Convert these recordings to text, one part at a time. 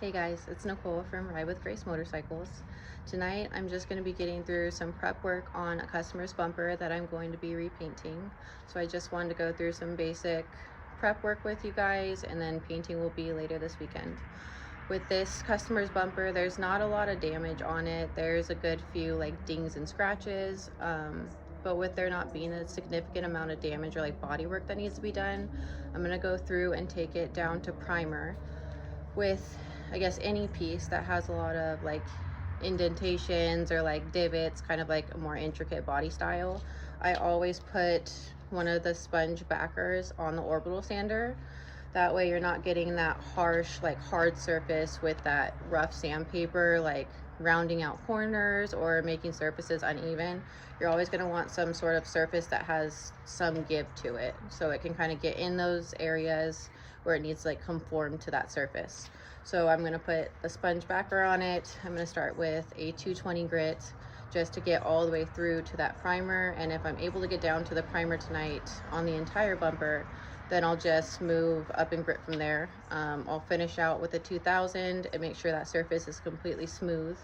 Hey guys, it's Nicole from Ride with Grace Motorcycles. Tonight I'm just going to be getting through some prep work on a customer's bumper that I'm going to be repainting. So I just wanted to go through some basic prep work with you guys, and then painting will be later this weekend. With this customer's bumper, there's not a lot of damage on it. There's a good few like dings and scratches, but with there not being a significant amount of damage or like body work that needs to be done, I'm going to go through and take it down to primer with, I guess, any piece that has a lot of like indentations or like divots, kind of like a more intricate body style. I always put one of the sponge backers on the orbital sander. That way you're not getting that harsh, like hard surface with that rough sandpaper, like rounding out corners or making surfaces uneven. You're always going to want some sort of surface that has some give to it, so it can kind of get in those areas where it needs to like conform to that surface. So I'm going to put a sponge backer on it. I'm going to start with a 220 grit just to get all the way through to that primer, and if I'm able to get down to the primer tonight on the entire bumper, then I'll just move up in grit from there. I'll finish out with a 2000 and make sure that surface is completely smooth.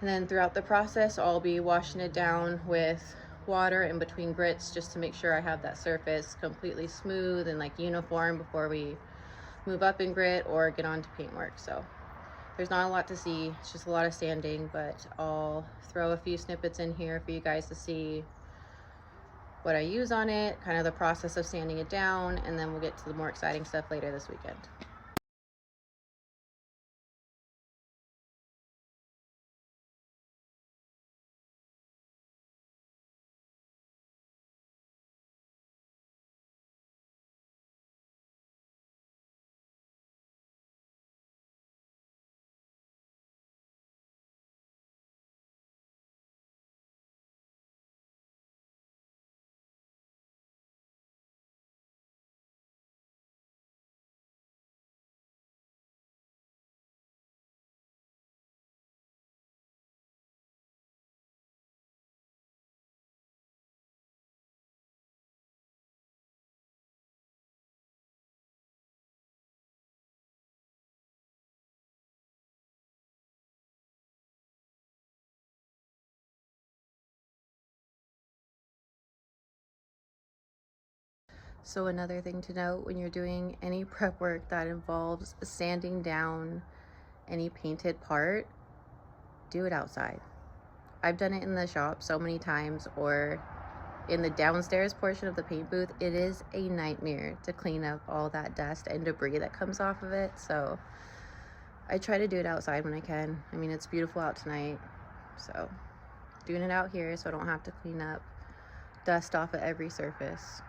And then throughout the process, I'll be washing it down with water in between grits just to make sure I have that surface completely smooth and like uniform before we move up in grit or get on to paintwork. So there's not a lot to see, it's just a lot of sanding, but I'll throw a few snippets in here for you guys to see what I use on it, kind of the process of sanding it down, and then we'll get to the more exciting stuff later this weekend. So another thing to note when you're doing any prep work that involves sanding down any painted part, do it outside. I've done it in the shop so many times, or in the downstairs portion of the paint booth. It is a nightmare to clean up all that dust and debris that comes off of it. So I try to do it outside when I can. I mean, it's beautiful out tonight, so doing it out here so I don't have to clean up dust off of every surface.